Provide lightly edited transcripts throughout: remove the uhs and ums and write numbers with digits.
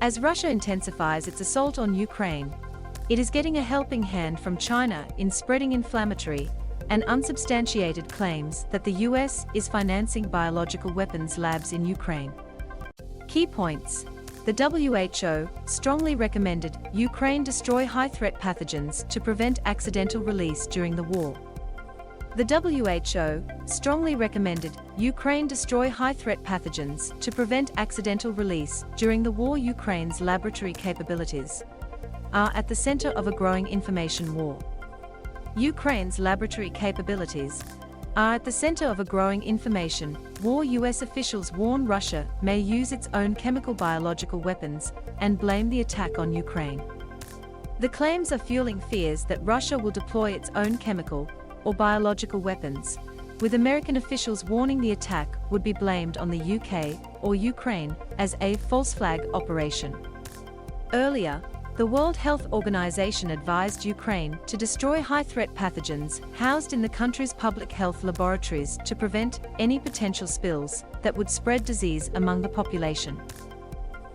As Russia intensifies its assault on Ukraine, it is getting a helping hand from China in spreading inflammatory and unsubstantiated claims that the US is financing biological weapons labs in Ukraine. Key points. The WHO strongly recommended Ukraine destroy high-threat pathogens to prevent accidental release during the war. The WHO strongly recommended Ukraine destroy high-threat pathogens to prevent accidental release during the war. Ukraine's laboratory capabilities are at the center of a growing information war. Ukraine's laboratory capabilities are at the center of a growing information war. US officials warn Russia may use its own chemical biological weapons and blame the attack on Ukraine. The claims are fueling fears that Russia will deploy its own chemical or biological weapons, with American officials warning the attack would be blamed on the UK or Ukraine as a false flag operation. Earlier, the World Health Organization advised Ukraine to destroy high-threat pathogens housed in the country's public health laboratories to prevent any potential spills that would spread disease among the population.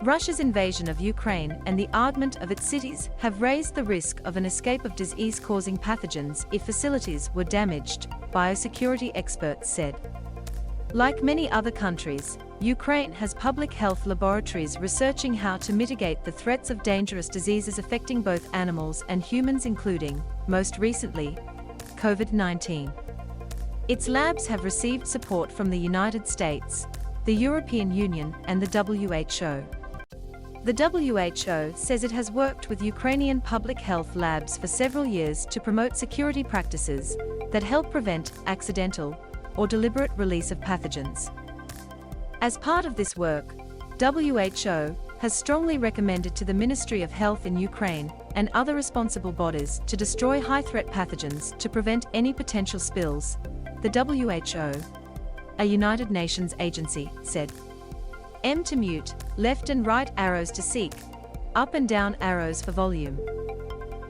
Russia's invasion of Ukraine and the armament of its cities have raised the risk of an escape of disease-causing pathogens if facilities were damaged, biosecurity experts said. Like many other countries, Ukraine has public health laboratories researching how to mitigate the threats of dangerous diseases affecting both animals and humans, including, most recently, COVID-19. Its labs have received support from the United States, the European Union, and the WHO. The WHO says it has worked with Ukrainian public health labs for several years to promote security practices that help prevent accidental or deliberate release of pathogens. As part of this work, WHO has strongly recommended to the Ministry of Health in Ukraine and other responsible bodies to destroy high-threat pathogens to prevent any potential spills, the WHO, a United Nations agency, said. M to mute, left and right arrows to seek, up and down arrows for volume.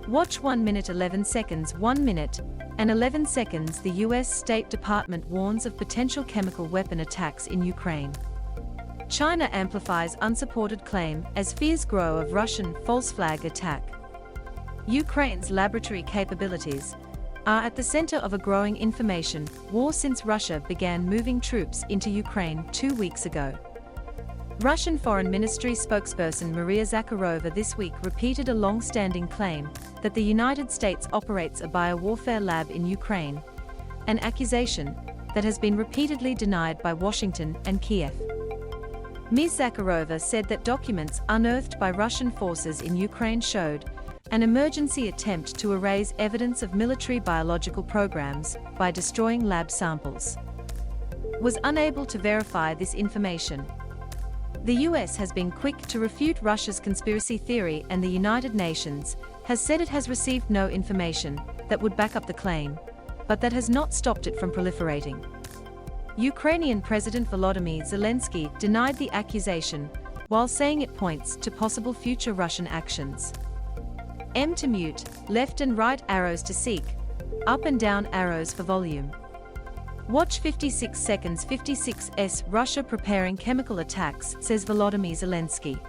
Watch 1 minute 11 seconds 1 minute and 11 seconds. The US State Department warns of potential chemical weapon attacks in Ukraine. China amplifies unsupported claim as fears grow of Russian false flag attack. Ukraine's laboratory capabilities are at the center of a growing information war since Russia began moving troops into Ukraine 2 weeks ago. Russian Foreign Ministry spokesperson Maria Zakharova this week repeated a long-standing claim that the United States operates a biowarfare lab in Ukraine, an accusation that has been repeatedly denied by Washington and Kiev. Ms. Zakharova said that documents unearthed by Russian forces in Ukraine showed an emergency attempt to erase evidence of military biological programs by destroying lab samples. Was unable to verify this information. The US has been quick to refute Russia's conspiracy theory, and the United Nations has said it has received no information that would back up the claim, but that has not stopped it from proliferating. Ukrainian President Volodymyr Zelensky denied the accusation, while saying it points to possible future Russian actions. M to mute, left and right arrows to seek, up and down arrows for volume. Watch 56 seconds 56s. Russia preparing chemical attacks, says Volodymyr Zelensky.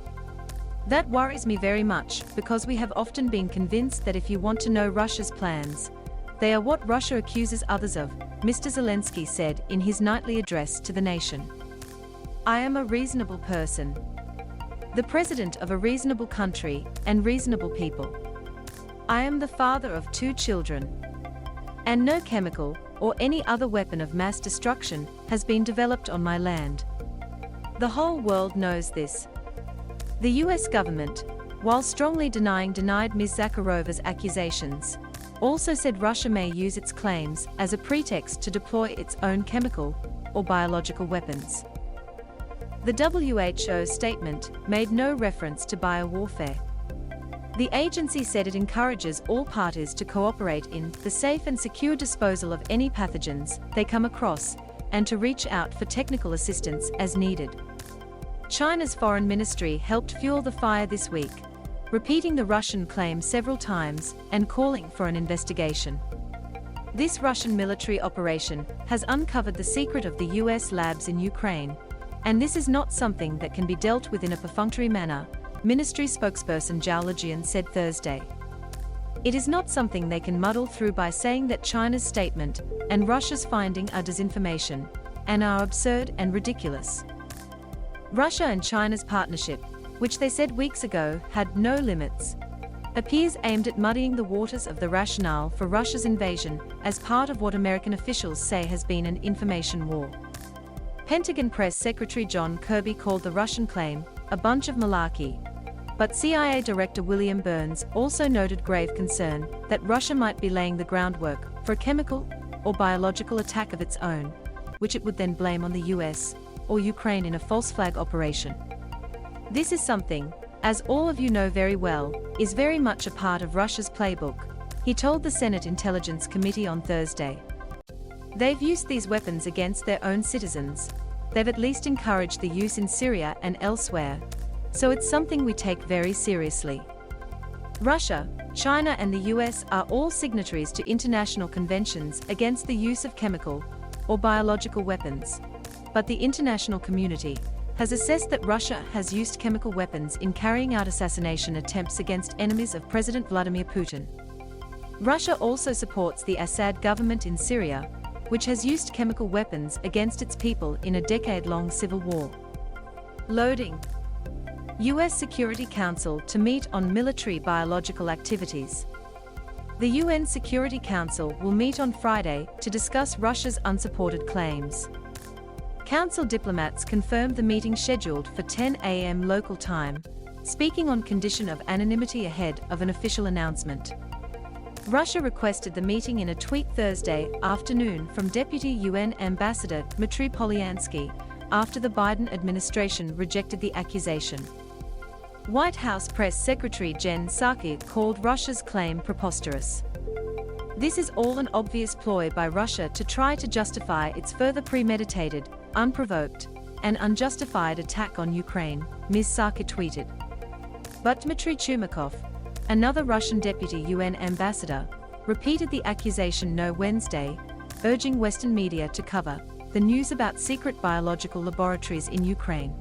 That worries me very much, because we have often been convinced that if you want to know Russia's plans, they are what Russia accuses others of, Mr. Zelensky said in his nightly address to the nation. I am a reasonable person. The president of a reasonable country and reasonable people. I am the father of 2 children. And no chemical or any other weapon of mass destruction has been developed on my land. The whole world knows this. The US government, while strongly denied Ms. Zakharova's accusations, also said Russia may use its claims as a pretext to deploy its own chemical or biological weapons. The WHO statement made no reference to biowarfare. The agency said it encourages all parties to cooperate in the safe and secure disposal of any pathogens they come across, and to reach out for technical assistance as needed. China's foreign ministry helped fuel the fire this week, repeating the Russian claim several times and calling for an investigation. This Russian military operation has uncovered the secret of the US labs in Ukraine, and this is not something that can be dealt with in a perfunctory manner, Ministry spokesperson Zhao Lijian said Thursday. It is not something they can muddle through by saying that China's statement and Russia's finding are disinformation and are absurd and ridiculous. Russia and China's partnership, which they said weeks ago had no limits, appears aimed at muddying the waters of the rationale for Russia's invasion as part of what American officials say has been an information war. Pentagon Press Secretary John Kirby called the Russian claim a bunch of malarkey, but CIA Director William Burns also noted grave concern that Russia might be laying the groundwork for a chemical or biological attack of its own, which it would then blame on the US or Ukraine in a false flag operation. This is something, as all of you know very well, is very much a part of Russia's playbook, he told the Senate Intelligence Committee on Thursday. They've used these weapons against their own citizens. They've at least encouraged the use in Syria and elsewhere. So it's something we take very seriously. Russia, China and the US are all signatories to international conventions against the use of chemical or biological weapons. But the international community has assessed that Russia has used chemical weapons in carrying out assassination attempts against enemies of President Vladimir Putin. Russia also supports the Assad government in Syria, which has used chemical weapons against its people in a decade-long civil war. Loading. U.S. Security Council to meet on military biological activities. The UN Security Council will meet on Friday to discuss Russia's unsupported claims. Council diplomats confirmed the meeting scheduled for 10 a.m. local time, speaking on condition of anonymity ahead of an official announcement. Russia requested the meeting in a tweet Thursday afternoon from Deputy UN Ambassador Dmitry Polyansky after the Biden administration rejected the accusation. White House Press Secretary Jen Psaki called Russia's claim preposterous. This is all an obvious ploy by Russia to try to justify its further premeditated, unprovoked, and unjustified attack on Ukraine, Ms. Psaki tweeted. But Dmitry Chumakov, another Russian deputy UN ambassador, repeated the accusation Wednesday, urging Western media to cover the news about secret biological laboratories in Ukraine.